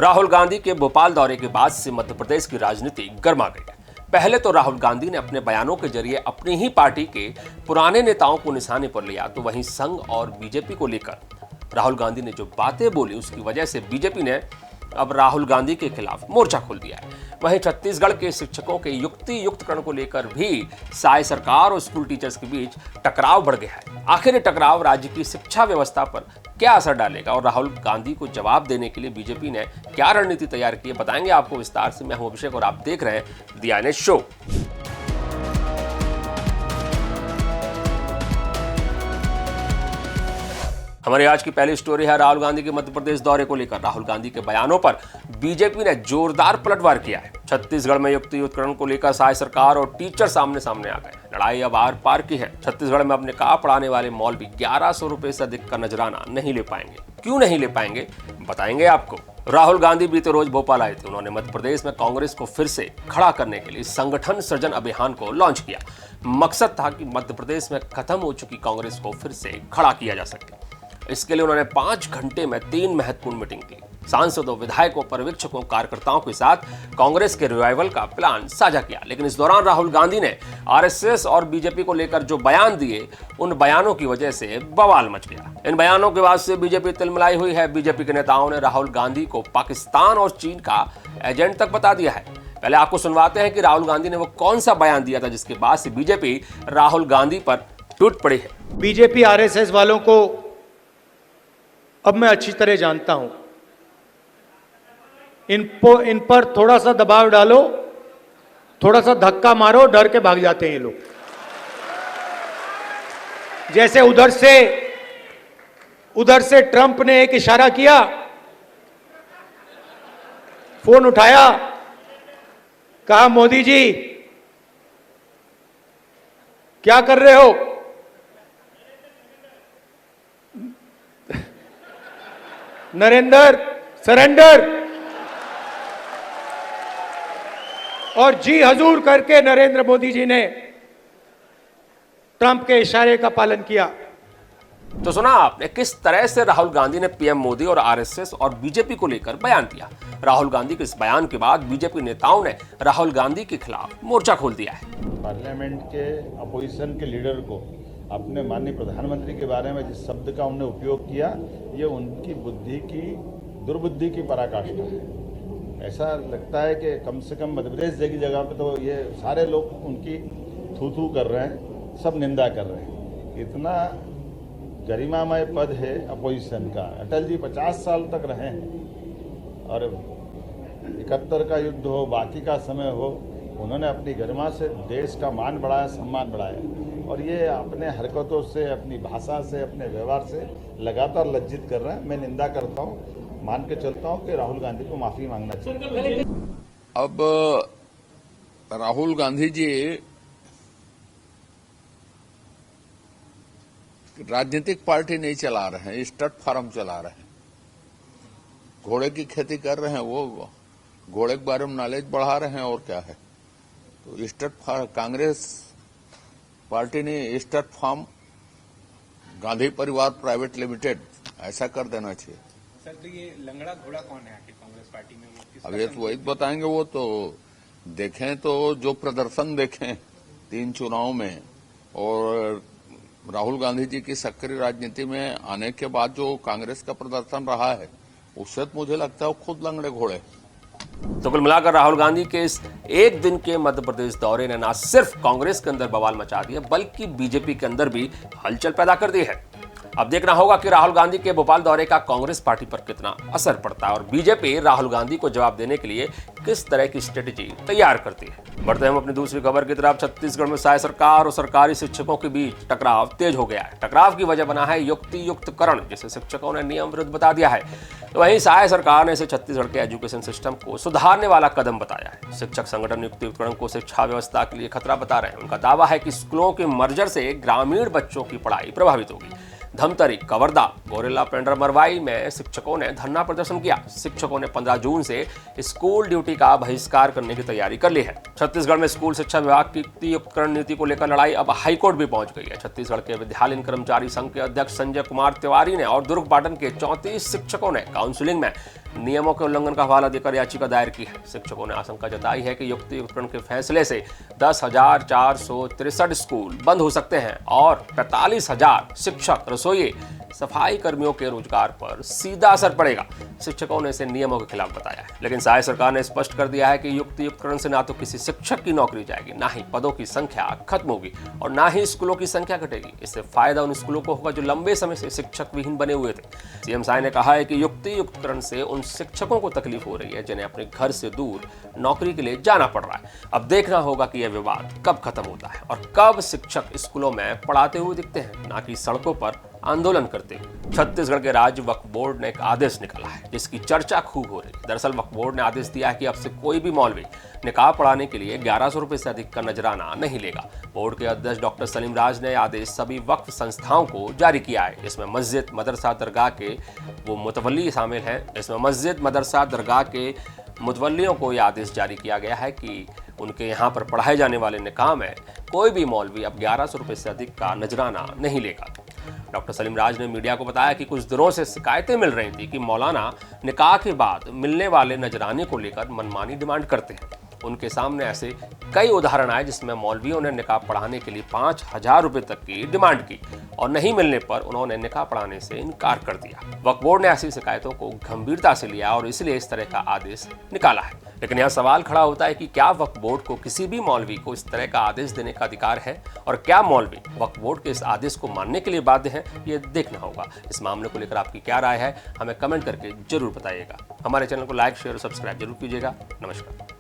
राहुल गांधी के भोपाल दौरे के बाद से मध्य प्रदेश की राजनीति गर्मा गई है। पहले तो राहुल गांधी ने अपने बयानों के जरिए अपनी ही पार्टी के पुराने नेताओं को निशाने पर लिया, तो वहीं संघ और बीजेपी को लेकर राहुल गांधी ने जो बातें बोली उसकी वजह से बीजेपी ने अब राहुल गांधी के खिलाफ मोर्चा खोल दिया है। वहीं छत्तीसगढ़ के शिक्षकों के युक्ति युक्तकरण को लेकर भी साय सरकार और स्कूल टीचर्स के बीच टकराव बढ़ गया है। आखिर ये टकराव राज्य की शिक्षा व्यवस्था पर क्या असर डालेगा और राहुल गांधी को जवाब देने के लिए बीजेपी ने क्या रणनीति तैयार की है, बताएंगे आपको विस्तार से। मैं हूं अभिषेक और आप देख रहे हैं द आई शो। हमारी आज की पहली स्टोरी है राहुल गांधी के मध्य प्रदेश दौरे को लेकर। राहुल गांधी के बयानों पर बीजेपी ने जोरदार पलटवार किया है। छत्तीसगढ़ में युक्ति युक्तकरण को लेकर साय सरकार और टीचर सामने सामने आ गए। लड़ाई अब आर पार की है। छत्तीसगढ़ में अपने कहा पढ़ाने वाले मौलवी 1100 रुपए से अधिक का नजराना नहीं ले पाएंगे। क्यों नहीं ले पाएंगे बताएंगे आपको। राहुल गांधी बीते रोज भोपाल आए थे। उन्होंने मध्य प्रदेश में कांग्रेस को फिर से खड़ा करने के लिए संगठन सृजन अभियान को लॉन्च किया। मकसद था कि मध्य प्रदेश में खत्म हो चुकी कांग्रेस को फिर से खड़ा किया जा सके। इसके लिए उन्होंने 5 घंटे में 3 महत्वपूर्ण मीटिंग की। सांसदों, विधायकों, पर्यवेक्षकों, कार्यकर्ताओं के साथ कांग्रेस के रिवाइवल का प्लान साझा किया। लेकिन इस दौरान राहुल गांधी ने आरएसएस और बीजेपी को लेकर जो बयान दिए, उन बयानों की वजह से बवाल मच गया। इन बयानों के बाद से बीजेपी तिलमिलाई हुई है। बीजेपी के नेताओं ने राहुल गांधी को पाकिस्तान और चीन का एजेंट तक बता दिया है। पहले आपको सुनवाते हैं कि राहुल गांधी ने वो कौन सा बयान दिया था जिसके बाद से बीजेपी राहुल गांधी पर टूट पड़ी है। बीजेपी आरएसएस वालों को अब मैं अच्छी तरह जानता हूं। इन पर थोड़ा सा दबाव डालो, थोड़ा सा धक्का मारो, डर के भाग जाते हैं ये लोग। जैसे उधर से ट्रंप ने एक इशारा किया, फोन उठाया, कहा मोदी जी क्या कर रहे हो? नरेंद्र सरेंडर, और जी हजूर करके नरेंद्र मोदी जी ने ट्रंप के इशारे का पालन किया। तो सुना आपने किस तरह से राहुल गांधी ने पीएम मोदी और आरएसएस और बीजेपी को लेकर बयान दिया। राहुल गांधी के इस बयान के बाद बीजेपी नेताओं ने राहुल गांधी के खिलाफ मोर्चा खोल दिया है। पार्लियामेंट के अपोजिशन के लीडर को अपने माननीय प्रधानमंत्री के बारे में जिस शब्द का उन्होंने उपयोग किया, ये उनकी बुद्धि की दुर्बुद्धि की पराकाष्ठा है। ऐसा लगता है कि कम से कम मध्य प्रदेश जैसी जगह पे तो ये सारे लोग उनकी थू थू कर रहे हैं, सब निंदा कर रहे हैं। इतना गरिमामय पद है अपोजिशन का। अटल जी 50 साल तक रहे हैं और 71 का युद्ध हो, बाकी का समय हो, उन्होंने अपनी गरिमा से देश का मान बढ़ाया, सम्मान बढ़ाया, और ये अपने हरकतों से, अपनी भाषा से, अपने व्यवहार से लगातार लज्जित कर रहे हैं। मैं निंदा करता हूँ, मान के चलता हूँ कि राहुल गांधी को माफी मांगना चाहिए। अब राहुल गांधी जी राजनीतिक पार्टी नहीं चला रहे हैं, स्टट फार्म चला रहे हैं। घोड़े की खेती कर रहे हैं, वो घोड़े के बारे में नॉलेज बढ़ा रहे हैं और क्या है। तो स्टट फार्म कांग्रेस पार्टी ने स्टट फार्म गांधी परिवार प्राइवेट लिमिटेड ऐसा कर देना चाहिए। सर, तो ये लंगड़ा घोड़ा कौन है आखिर कांग्रेस पार्टी में? वो अब ये तो वही बताएंगे। वो तो देखें तो जो प्रदर्शन देखें 3 चुनाव में, और राहुल गांधी जी की सक्रिय राजनीति में आने के बाद जो कांग्रेस का प्रदर्शन रहा है, उससे तो मुझे लगता है वो खुद लंगड़े घोड़े। तो कुल मिलाकर राहुल गांधी के इस एक दिन के मध्य प्रदेश दौरे ने न सिर्फ कांग्रेस के अंदर बवाल मचा दिया, बल्कि बीजेपी के अंदर भी हलचल पैदा कर दी है। अब देखना होगा कि राहुल गांधी के भोपाल दौरे का कांग्रेस पार्टी पर कितना असर पड़ता है और बीजेपी राहुल गांधी को जवाब देने के लिए किस तरह की स्ट्रेटेजी तैयार करती है। बढ़ते हैं हम अपनी दूसरी खबर की तरफ। छत्तीसगढ़ में साय सरकार और सरकारी शिक्षकों के बीच टकराव तेज हो गया है। टकराव की वजह बना है युक्ति युक्तकरण, जिसे शिक्षकों ने नियम विरुद्ध बता दिया है। तो वहीं साय सरकार ने इसे छत्तीसगढ़ के एजुकेशन सिस्टम को सुधारने वाला कदम बताया है। शिक्षक संगठन युक्ति युक्तकरण को शिक्षा व्यवस्था के लिए खतरा बता रहे हैं। उनका दावा है कि स्कूलों के मर्जर से ग्रामीण बच्चों की पढ़ाई प्रभावित होगी। धमतरी, कवर्धा, गोरेला, पेंड्रा मरवाई में शिक्षकों ने धरना प्रदर्शन किया। शिक्षकों ने 15 जून से स्कूल ड्यूटी का बहिष्कार करने की तैयारी कर ली है। छत्तीसगढ़ में स्कूल शिक्षा विभाग की युक्ति युक्तकरण नीति को लेकर लड़ाई अब हाईकोर्ट भी पहुंच गई है। छत्तीसगढ़ के विद्यालयीन कर्मचारी संघ के अध्यक्ष संजय कुमार तिवारी ने और दुर्ग पाटन के 34 शिक्षकों ने काउंसिलिंग में नियमों के उल्लंघन का हवाला देकर याचिका दायर की है। शिक्षकों ने आशंका जताई है कि युक्तियुक्तकरण के फैसले से 10,463 स्कूल बंद हो सकते हैं और 45,000 शिक्षक, रसोइये, सफाई कर्मियों के रोजगार पर सीधा असर पड़ेगा। शिक्षकों ने इसे नियमों के खिलाफ बताया है, लेकिन सहायक सरकार ने स्पष्ट कर दिया है कि युक्तियुक्तकरण से ना तो किसी शिक्षक की नौकरी जाएगी, ना ही पदों की संख्या खत्म होगी और ना ही स्कूलों की संख्या घटेगी। इससे फायदा उन स्कूलों को होगा जो लंबे समय से शिक्षक विहीन बने हुए थे। सीएम साय ने कहा है कि युक्तियुक्तकरण से उन शिक्षकों को तकलीफ हो रही है जिन्हें अपने घर से दूर नौकरी के लिए जाना पड़ रहा है। अब देखना होगा कि यह विवाद कब खत्म होता है और कब शिक्षक स्कूलों में पढ़ाते हुए दिखते हैं, ना कि सड़कों पर आंदोलन करते हुए। छत्तीसगढ़ के राज्य वक्फ बोर्ड ने एक आदेश निकाला है जिसकी चर्चा खूब हो रही है। दरअसल वक्फ बोर्ड ने आदेश दिया है कि अब से कोई भी मौलवी निकाह पढ़ाने के लिए 1100 रुपए से अधिक का नजराना नहीं लेगा। बोर्ड के अध्यक्ष डॉक्टर सलीम राज ने आदेश सभी वक्फ संस्थाओं को जारी किया है। इसमें मस्जिद, मदरसा, दरगाह के वो मुतवल्ली शामिल हैं। इसमें मस्जिद, मदरसा, दरगाह के मुतवल्लियों को यह आदेश जारी किया गया है कि उनके यहाँ पर पढ़ाए जाने वाले निकाह में कोई भी मौलवी अब 1100 रुपए से अधिक का नजराना नहीं लेगा। डॉक्टर सलीम राज ने मीडिया को बताया कि कुछ दिनों से शिकायतें मिल रही थी कि मौलाना निकाह के बाद मिलने वाले नजराने को लेकर मनमानी डिमांड करते हैं। उनके सामने ऐसे कई उदाहरण आए जिसमें मौलवियों ने निकाह पढ़ाने के लिए 5,000 रुपए तक की डिमांड की और नहीं मिलने पर उन्होंने निकाह पढ़ाने से इनकार कर दिया। वक्फ बोर्ड ने ऐसी शिकायतों को गंभीरता से लिया और इसलिए इस तरह का आदेश निकाला है। लेकिन यह सवाल खड़ा होता है कि क्या वक्फ बोर्ड को किसी भी मौलवी को इस तरह का आदेश देने का अधिकार है और क्या मौलवी वक्फ बोर्ड के इस आदेश को मानने के लिए बाध्य है, ये देखना होगा। इस मामले को लेकर आपकी क्या राय है, हमें कमेंट करके जरूर बताइएगा। हमारे चैनल को लाइक, शेयर और सब्सक्राइब जरूर कीजिएगा। नमस्कार।